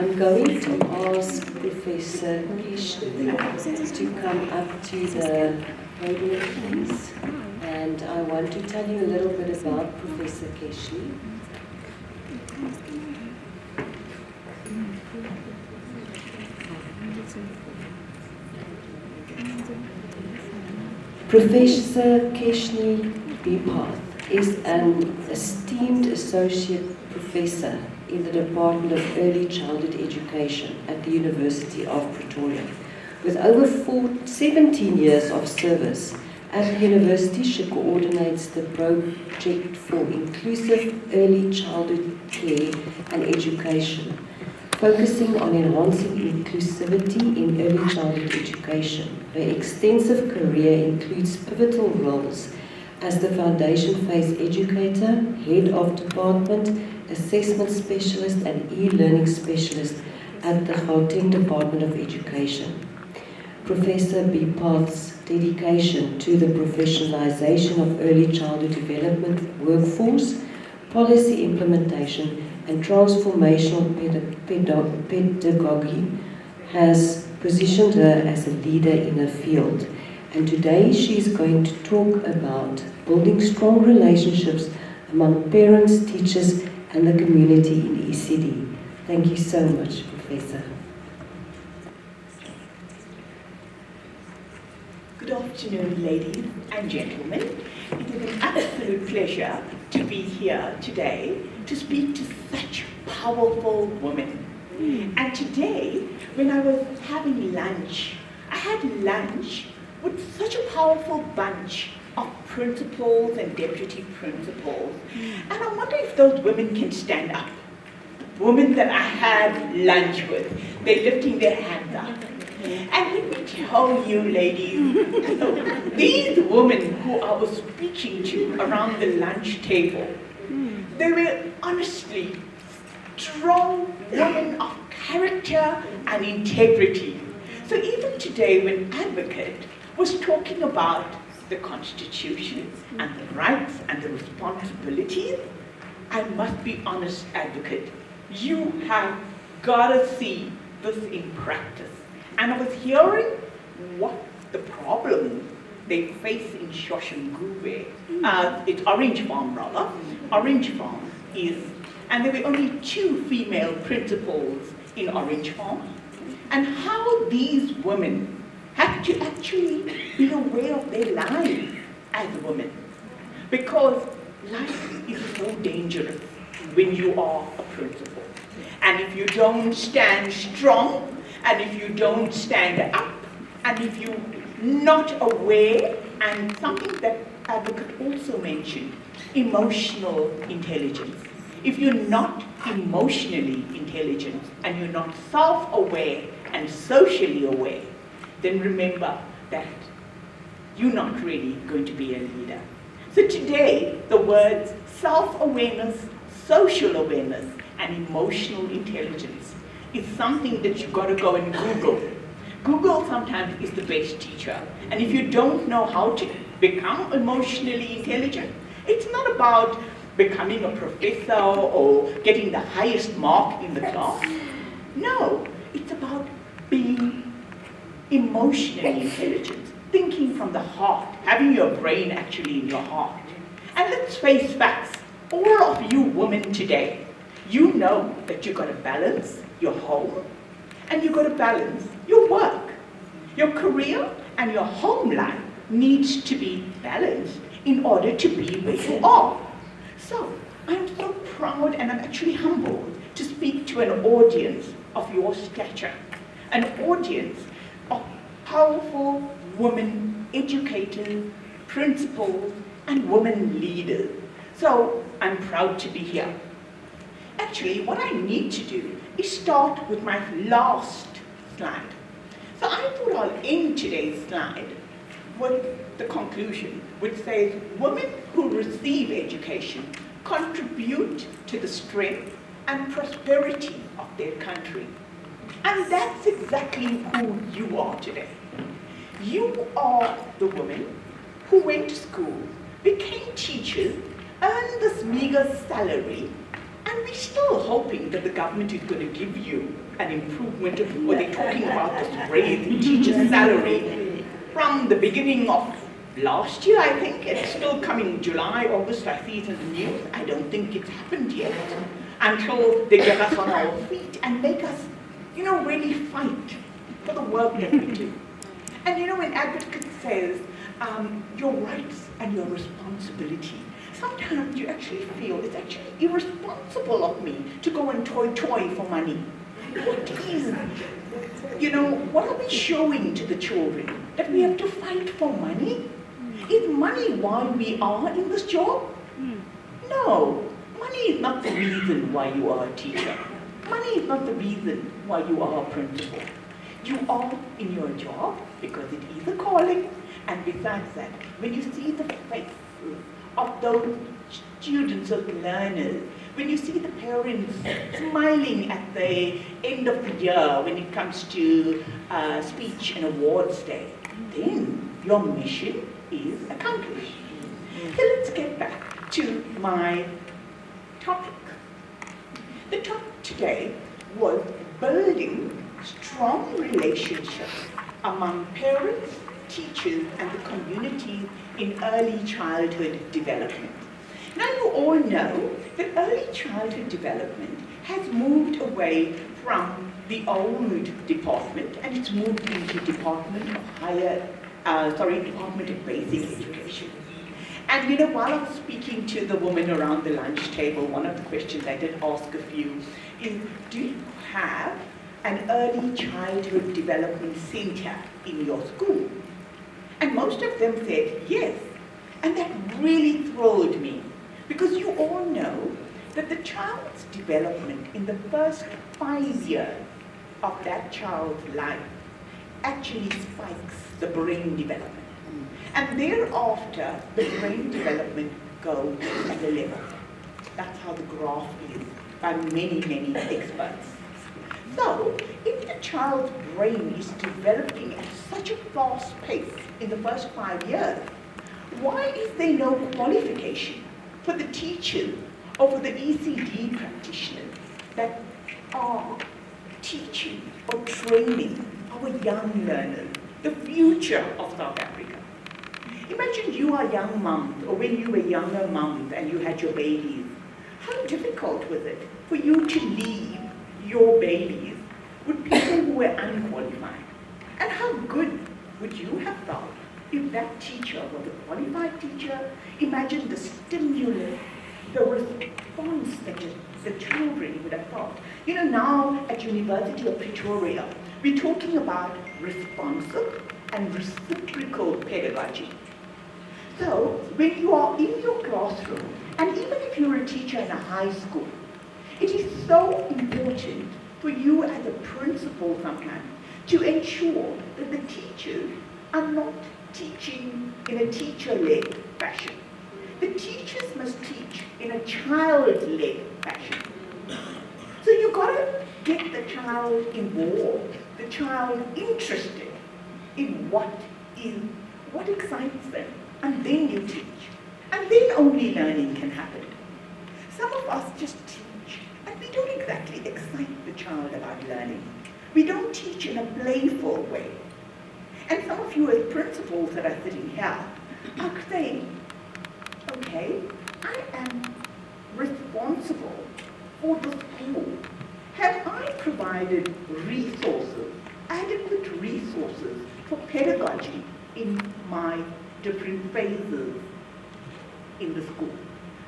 I'm going to ask Professor Keshni to come up to the podium, please. And I want to tell you a little bit about Professor Keshni. Professor Keshni Bipath is an esteemed associate professor in the Department of Early Childhood Education at the University of Pretoria. With over 17 years of service at the university, she coordinates the project for inclusive early childhood care and education, focusing on enhancing inclusivity in early childhood education. Her extensive career includes pivotal roles as the foundation phase educator, head of department, assessment specialist and e-learning specialist at the Gauteng Department of Education. Professor Bipath's dedication to the professionalization of early childhood development workforce, policy implementation and transformational pedagogy has positioned her as a leader in her field. And today she is going to talk about building strong relationships among parents, teachers and the community in ECD. Thank you so much, Professor. Good afternoon, ladies and gentlemen. It is an absolute pleasure to be here today to speak to such powerful women. And today, when I was having lunch, I had lunch with such a powerful bunch of principals and deputy principals. And I wonder if those women can stand up. The women that I had lunch with, they're lifting their hands up. And let me tell you, ladies, these women who I was speaking to around the lunch table, they were honestly strong women of character and integrity. So even today, when Advocate was talking about the Constitution and the rights and the responsibilities, I must be honest, Advocate, you have got to see this in practice. And I was hearing what the problem they face in Shoshanguve, it's Orange Farm rather, Orange Farm is, and there were only 2 female principals in Orange Farm, and how these women have to actually be aware of their lives as women, because life is so dangerous when you are a principal. And if you don't stand strong, and if you don't stand up, and if you're not aware, and something that Advocate also mentioned, emotional intelligence. If you're not emotionally intelligent, and you're not self-aware and socially aware, then remember that you're not really going to be a leader. So today, the words self-awareness, social awareness, and emotional intelligence is something that you've got to go and Google. Google sometimes is the best teacher. And if you don't know how to become emotionally intelligent, it's not about becoming a professor or getting the highest mark in the class. No, it's about being emotionally intelligent, thinking from the heart, having your brain actually in your heart. And let's face facts, all of you women today, you know that you've got to balance your home and you've got to balance your work. Your career and your home life needs to be balanced in order to be where you are. So I'm so proud and I'm actually humbled to speak to an audience of your stature, an audience of powerful women educators, principals, and women leaders. So I'm proud to be here. Actually, what I need to do is start with my last slide. So I thought I'll end today's slide with the conclusion, which says, women who receive education contribute to the strength and prosperity of their country. And that's exactly who you are today. You are the women who went to school, became teachers, earned this meager salary, And we're still hoping that the government is going to give you an improvement, or they're talking about this raise in teacher's salary from the beginning of last year, I think. It's still coming July, August, I see it in the news. I don't think it's happened yet until they get us on our feet and make us, really fight for the work that we do. And when advocate says your rights and your responsibility, sometimes you actually feel it's actually irresponsible of me to go and toy for money. What is, what are we showing to the children? That we have to fight for money? Is money why we are in this job? No. Money is not the reason why you are a teacher. Money is not the reason why you are a principal. You are in your job because it is a calling, and besides that, when you see the faces of those students, those learners, when you see the parents smiling at the end of the year when it comes to speech and awards day, then your mission is accomplished. So let's get back to my topic. The topic today was building strong relationships among parents, teachers, and the community in early childhood development. Now you all know that early childhood development has moved away from the old department and it's moved into Department of Basic Education. And while I was speaking to the woman around the lunch table, one of the questions I did ask a few is, do you have an early childhood development center in your school? And most of them said yes. And that really thrilled me, because you all know that the child's development in the first 5 years of that child's life actually spikes the brain development. And thereafter, the brain development goes at a level. That's how the graph is by many, many experts. So, if the child's brain is developing at such a fast pace in the first 5 years, why is there no qualification for the teachers or for the ECD practitioners that are teaching or training our young learners, the future of South Africa? Imagine you are young mums, or when you were younger mums and you had your babies. How difficult was it for you to leave your babies with people who were unqualified? And how good would you have felt if that teacher was a qualified teacher? Imagine the stimulus, the response that the children would have felt. Now at University of Pretoria, we're talking about responsive and reciprocal pedagogy. So, when you are in your classroom, and even if you're a teacher in a high school, it is so important for you as a principal sometimes to ensure that the teachers are not teaching in a teacher-led fashion. The teachers must teach in a child-led fashion. So you've got to get the child involved, the child interested in what excites them. And then you teach. And then only learning can happen. Some of us just teach, and we don't exactly excite the child about learning. We don't teach in a playful way. And some of you as principals that are sitting here are saying, okay, I am responsible for the school. Have I provided resources, adequate resources for pedagogy in my different phases in the school?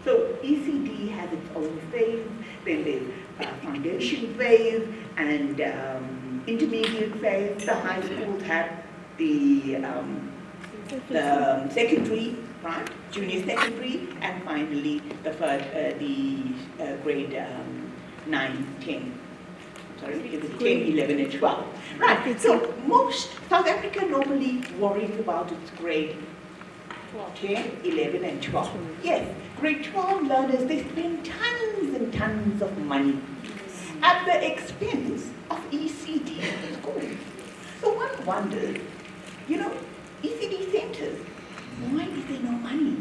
So ECD has its own phase, then there's foundation phase and intermediate phase. The high schools have the secondary, right? Junior secondary, and finally the grade 9, 10. Sorry, it was 10, 11, and 12. Right, so most South Africa normally worries about its grade 10, 11, and 12. Yes, grade 12 learners, they spend tons and tons of money at the expense of ECD schools. So one wonders, ECD centers, why is there no money?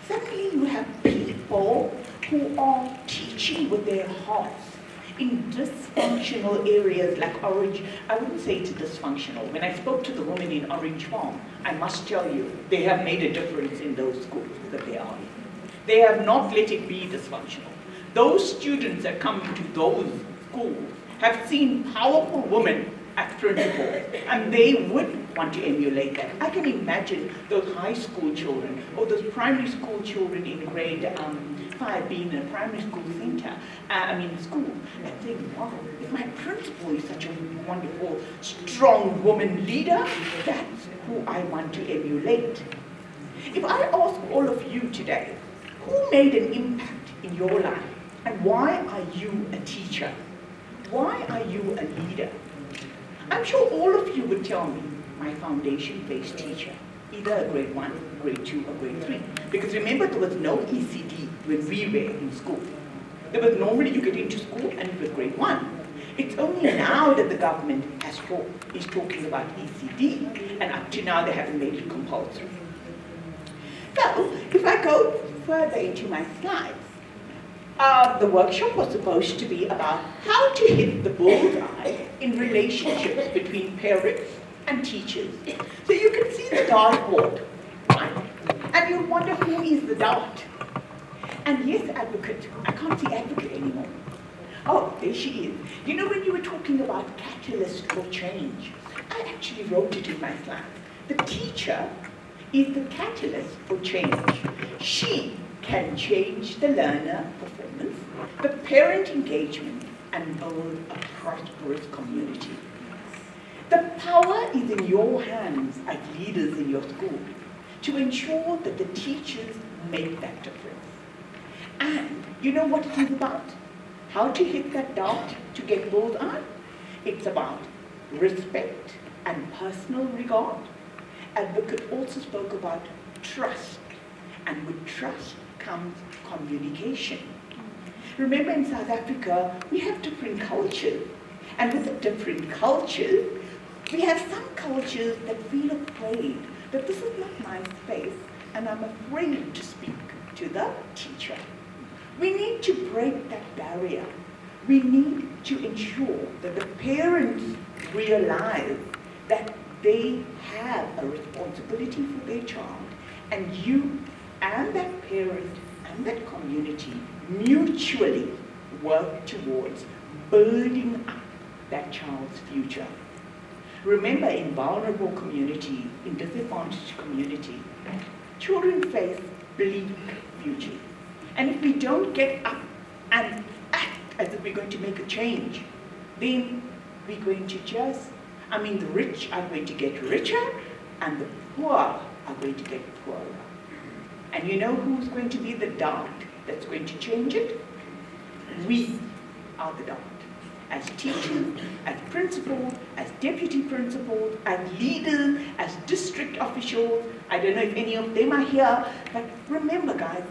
Suddenly you have people who are teaching reaching with their hearts in dysfunctional areas like Orange. I wouldn't say it's dysfunctional. When I spoke to the women in Orange Farm, I must tell you, they have made a difference in those schools that they are in. They have not let it be dysfunctional. Those students that come into those schools have seen powerful women as principals, and they would want to emulate that. I can imagine those high school children or those primary school children in grade 5 being in a primary school center, school, and saying, wow, if my principal is such a wonderful, strong woman leader, that's who I want to emulate. If I ask all of you today, who made an impact in your life, and why are you a teacher? Why are you a leader? I'm sure all of you would tell me, my foundation-based teacher, either a grade 1, grade 2, or grade 3. Because remember, there was no ECD when we were in school. There was normally you get into school and it was grade 1. It's only now that the government is talking about ECD, and up to now they haven't made it compulsory. So, if I go further into my slides, the workshop was supposed to be about how to hit the bullseye in relationships between parents and teachers. So you can see the dartboard, right? And you wonder who is the dart. And yes, advocate. I can't see advocate anymore. Oh, there she is. You know, when you were talking about catalyst for change, I actually wrote it in my slides. The teacher is the catalyst for change. She can change the learner performance, the parent engagement, and build a prosperous community. The power is in your hands as leaders in your school to ensure that the teachers make that difference. And you know what it is about? How to hit that dart to get bullseye? It's about respect and personal regard. Advocate also spoke about trust, and with trust comes communication. Remember, in South Africa, we have different cultures, and with the different cultures, we have some cultures that feel afraid that this is not my space, and I'm afraid to speak to the teacher. We need to break that barrier. We need to ensure that the parents realize that they have a responsibility for their child, and you and that parent and that community mutually work towards building up that child's future. Remember, in vulnerable communities, in disadvantaged communities, children face bleak futures. And if we don't get up and act as if we're going to make a change, then we're going to the rich are going to get richer, and the poor are going to get poorer. And you know who's going to be the dart that's going to change it? We are the dart. As teachers, as principals, as deputy principals, as leaders, as district officials. I don't know if any of them are here, but remember, guys,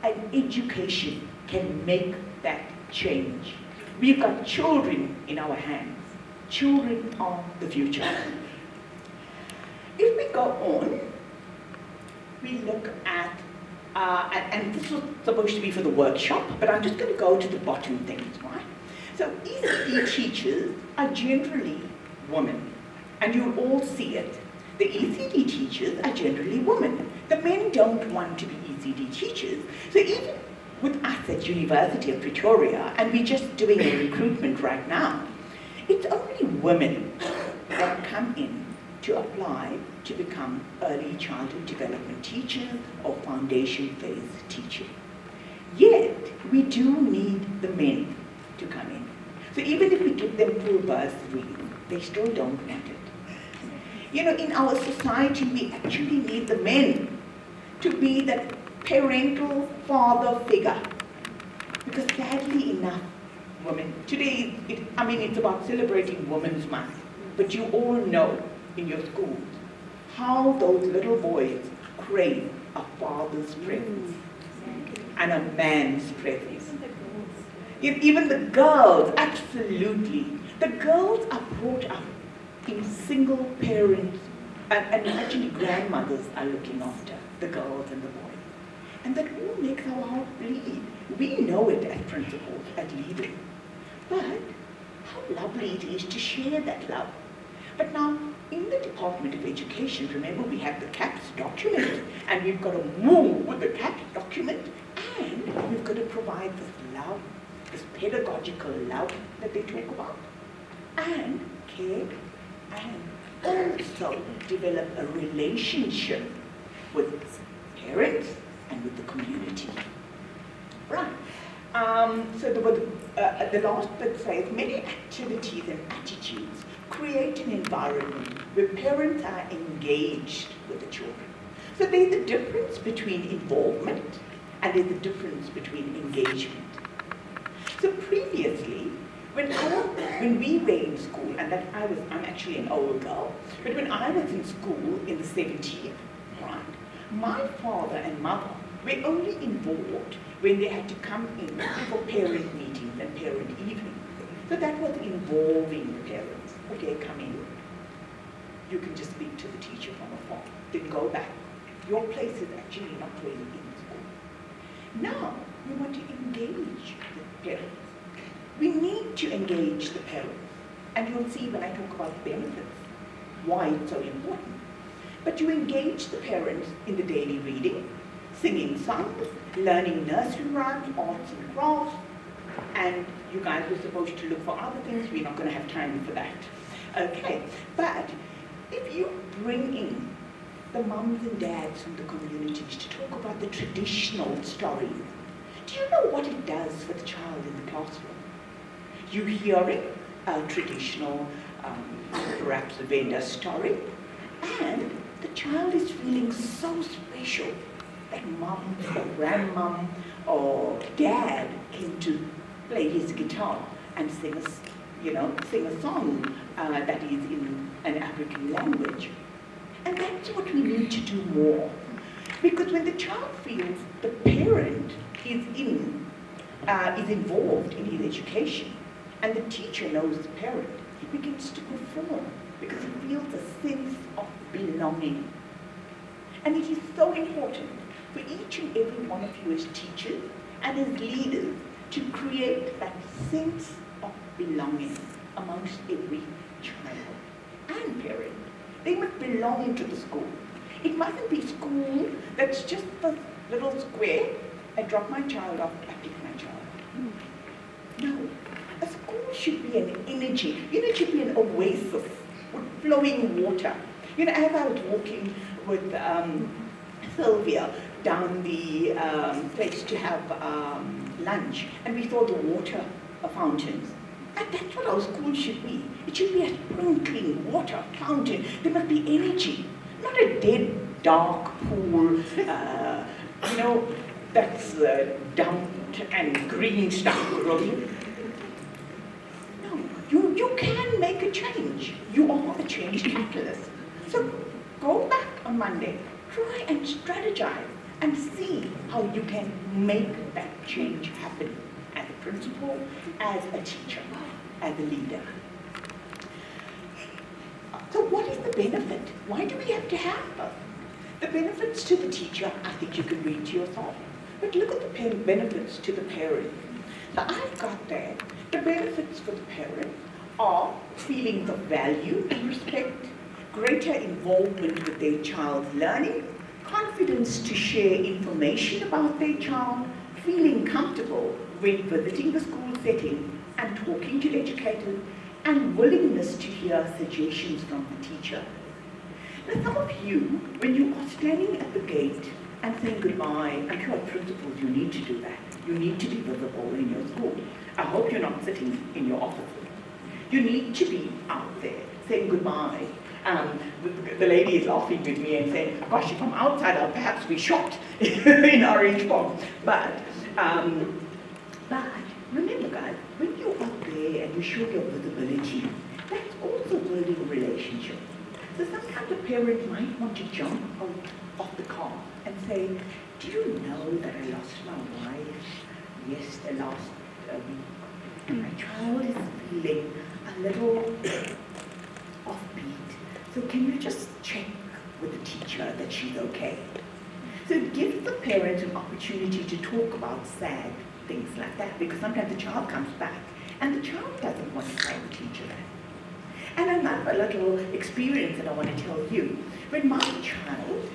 an education can make that change. We've got children in our hands. Children are the future. If we go on, we look at, and this was supposed to be for the workshop, but I'm just going to go to the bottom things, right? So ECD teachers are generally women, and you'll all see it. The ECD teachers are generally women. The men don't want to be ECD teachers. So even with us at University of Pretoria, and we're just doing a recruitment right now, it's only women that come in to apply to become early childhood development teachers or foundation phase teachers. Yet, we do need the men to come in. So even if we give them full bursary, they still don't want it. You know, in our society, we actually need the men to be that parental father figure. Because sadly enough, women, today, it's about celebrating Women's Month. But you all know in your schools how those little boys crave a father's presence and a man's presence. Even the girls, absolutely. The girls are brought up in single parents, and actually grandmothers are looking after the girls and the boys. And that all makes our heart bleed. We know it as principals, as leaders. But how lovely it is to share that love. But now, in the Department of Education, remember we have the CAPS document, and we've got to move with the CAPS document, and we've got to provide this love, this pedagogical love that they talk about, and care, and also develop a relationship with parents and with the community. Right. So the last bit says, many activities and attitudes create an environment where parents are engaged with the children. So there's a difference between involvement and there's a difference between engagement. So previously, when we were in school, and that I'm actually an old girl, but when I was in school in the 70s, right, my father and mother were only involved when they had to come in for parent meetings and parent evenings. So that was involving the parents. Okay, come in. You can just speak to the teacher from afar. Then go back. Your place is actually not really in school. Now, we want to engage the parents. We need to engage the parents. And you'll see when I talk about benefits, why it's so important. But you engage the parents in the daily reading, singing songs, learning nursery rhymes, arts and crafts, and you guys were supposed to look for other things. We're not going to have time for that. Okay, but if you bring in the mums and dads from the communities to talk about the traditional stories, do you know what it does for the child in the classroom? You're hearing a traditional, perhaps a Veda story, and the child is feeling so special that mum or grandmum or dad came to play his guitar and sing a song that is in an African language. And that's what we need to do more. Because when the child feels the parent is involved in his education, and the teacher knows the parent, he begins to perform because he feels a sense of belonging. And it is so important for each and every one of you as teachers and as leaders to create that sense of belonging amongst every child and parent. They must belong into the school. It mustn't be school that's just the little square. I drop my child off, I pick my child. No, a school should be an energy. It should be an oasis with flowing water. As I was walking with Sylvia down the place to have lunch, and we saw the water fountains. And that's what our school should be. It should be a sprinkling water fountain. There must be energy, not a dead, dark pool, that's dumped and green stuff growing. No, you can make a change. You are a change catalyst. So go back on Monday, try and strategize and see how you can make that change happen as a principal, as a teacher, as a leader. So what is the benefit? Why do we have to have them? The benefits to the teacher, I think you can read to yourself. But look at the benefits to the parent. So I've got there, the benefits for the parent are feelings of value and respect, greater involvement with their child's learning, confidence to share information about their child, feeling comfortable when visiting the school setting and talking to educators, and willingness to hear suggestions from the teacher. Now some of you, when you are standing at the gate and saying goodbye, I'm sure principals, you need to do that. You need to be visible in your school. I hope you're not sitting in your offices. You need to be out there saying goodbye. The lady is laughing with me and saying, gosh, if I'm outside, I'll perhaps be shot in orange form. But remember, guys, when you're out there and you show your visibility, that's also building relationships. So sometimes a parent might want to jump out of the car and say, do you know that I lost my wife the last week? And my child is feeling a little offbeat. So can you just check with the teacher that she's okay? So it gives the parents an opportunity to talk about sad things like that, because sometimes the child comes back and the child doesn't want to tell the teacher that. And another little experience that I want to tell you. When my child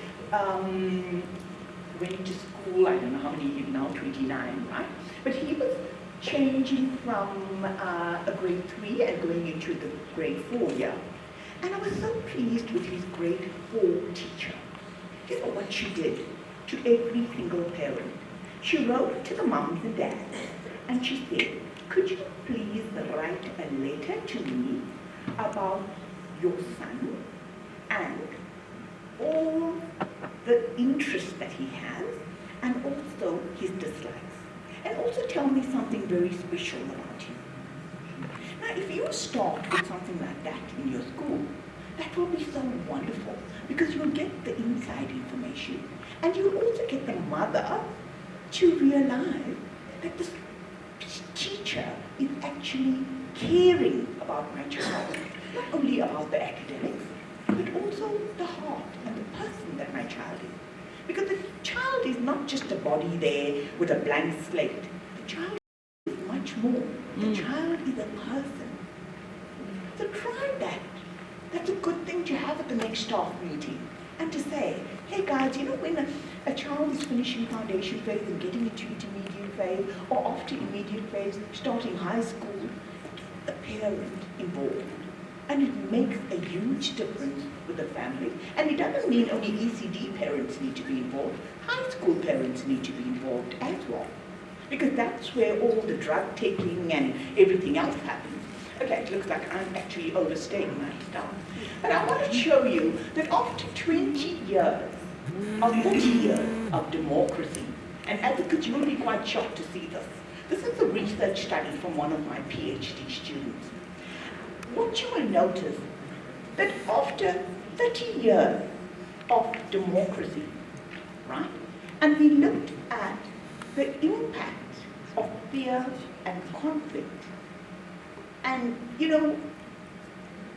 went to school, I don't know how many years now, 29, right? But he was changing from a grade 3 and going into the grade 4 year. And I was so pleased with his grade 4 teacher. You know what she did to every single parent? She wrote to the moms and dads and she said, could you please write a letter to me about your son and all the interests that he has and also his dislikes. And also tell me something very special about him. Now, if you start with something like that in your school, that will be so wonderful because you'll get the inside information and you'll also get the mother to realize that this teacher is actually caring about my child, not only about the academics, but also the heart and the person that my child is. Because the child is not just a body there with a blank slate. The child is much more. The child is a person. So try that. That's a good thing to have at the next staff meeting. And to say, hey guys, you know when a child is finishing foundation phase and getting into intermediate phase, or after intermediate phase, starting high school, get the parent involved. And it makes a huge difference with the family. And it doesn't mean only ECD parents need to be involved. High school parents need to be involved as well. Because that's where all the drug taking and everything else happens. Okay, it looks like I'm actually overstaying my stuff. But I want to show you that after 20 years, or 30 years of democracy, and advocates, you will be quite shocked to see this. This is a research study from one of my PhD students. What you will notice that after 30 years of democracy, right, and we looked at the impact of fear and conflict, and, you know,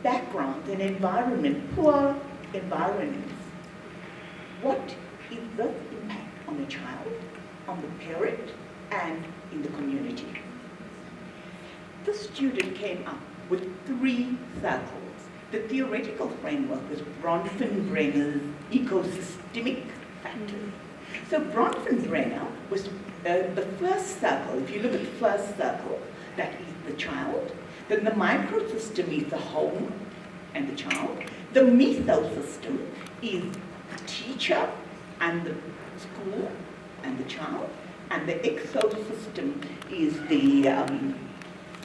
background and environment, poor environments. What is the impact on the child, on the parent, and in the community? The student came up with 3 circles. The theoretical framework was Bronfenbrenner's ecosystemic factors. So Bronfenbrenner was the first circle. If you look at the first circle, that is the child. Then the microsystem is the home and the child. The mesosystem is the teacher and the school and the child. And the exosystem is the,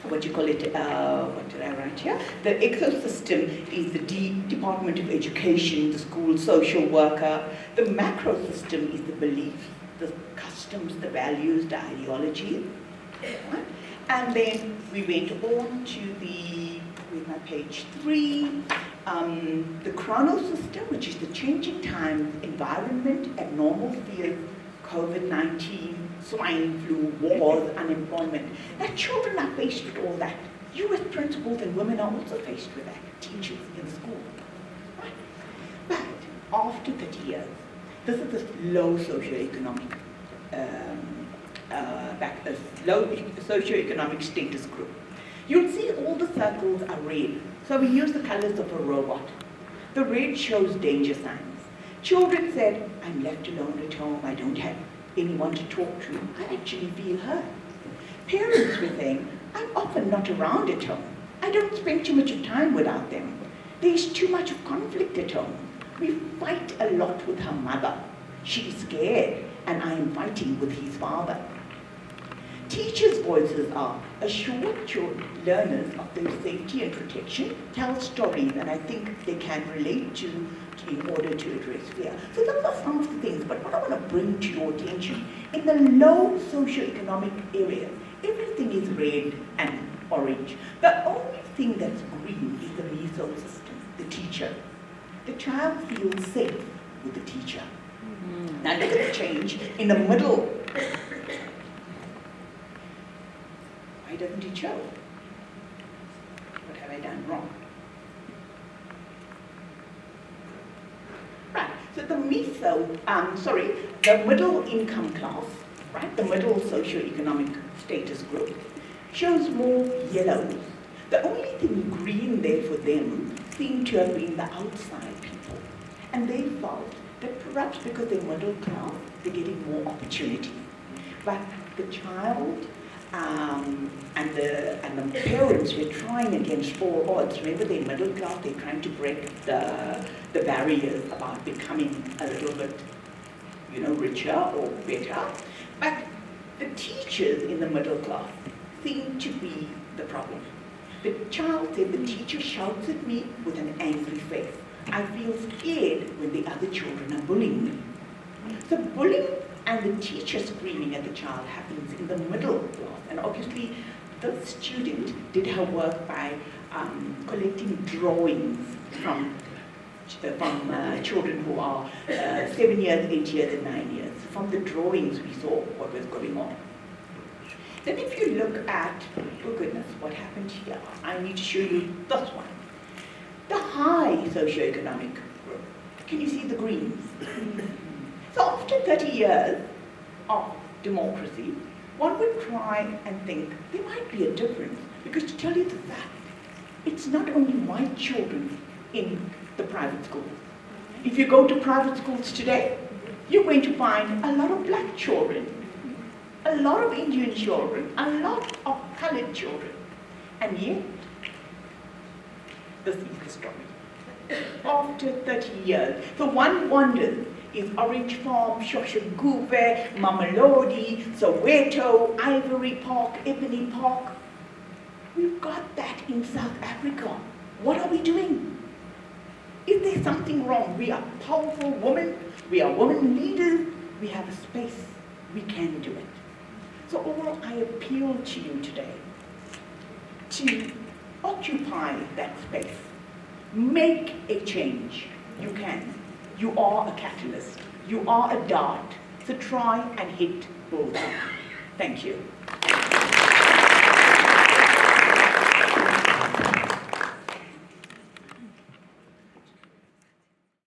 what did I write here? The exosystem is the Department of Education, the school social worker. The macrosystem is the beliefs, the customs, the values, the ideology. Right? And then we went on to the, with my page 3, the chronosystem, which is the changing times, environment, abnormal fears, COVID-19, swine flu, wars, unemployment. Now children are faced with all that. You as principals and women are also faced with that, teachers in school. Right? But after 30 years, this is the low socioeconomic low socioeconomic status group. You'll see all the circles are red. So we use the colors of a robot. The red shows danger signs. Children said, I'm left alone at home, I don't have anyone to talk to. I actually feel hurt. Parents were saying, I'm often not around at home. I don't spend too much of time without them. There's too much of conflict at home. We fight a lot with her mother. She's scared, and I am fighting with his father. Teachers' voices are assure learners of their safety and protection, tell stories, and I think they can relate to in order to address fear. So those are some of the things, but what I want to bring to your attention, in the low socioeconomic area, everything is red and orange. The only thing that's green is the mesosystem, the teacher. The child feels safe with the teacher. Now look at the change in the middle. Why doesn't it show? What have I done wrong? Right, So the middle income class, right, the middle socioeconomic status group, shows more yellows. The only thing green there for them seemed to have been the outside people. And they felt that perhaps because they're middle class, they're getting more opportunity. But the child and the parents were trying against all odds. Remember, they're middle class, they're trying to break the barriers about becoming a little bit, richer or better. But the teachers in the middle class seem to be the problem. The child said, the teacher shouts at me with an angry face. I feel scared when the other children are bullying me. So bullying and the teacher screaming at the child happens in the middle class. And obviously, the student did her work by collecting drawings from children who are 7 years, 8 years, and 9 years. From the drawings, we saw what was going on. Then if you look at, oh goodness, what happened here? I need to show you this one. The high socioeconomic group. Can you see the greens? So after 30 years of democracy, one would try and think there might be a difference. Because to tell you the fact, it's not only white children in the private schools. If you go to private schools today, you're going to find a lot of black children, a lot of Indian children, a lot of colored children. And yet, this is the story. After 30 years, so one wonders, is Orange Farm, Shoshaguve, Mamelodi, Soweto, Ivory Park, Ebony Park? We've got that in South Africa. What are we doing? Is there something wrong? We are powerful women, we are women leaders, we have a space, we can do it. So all I appeal to you today, to occupy that space, make a change. You can. You are a catalyst. You are a dart. So try and hit bullseye. Thank you.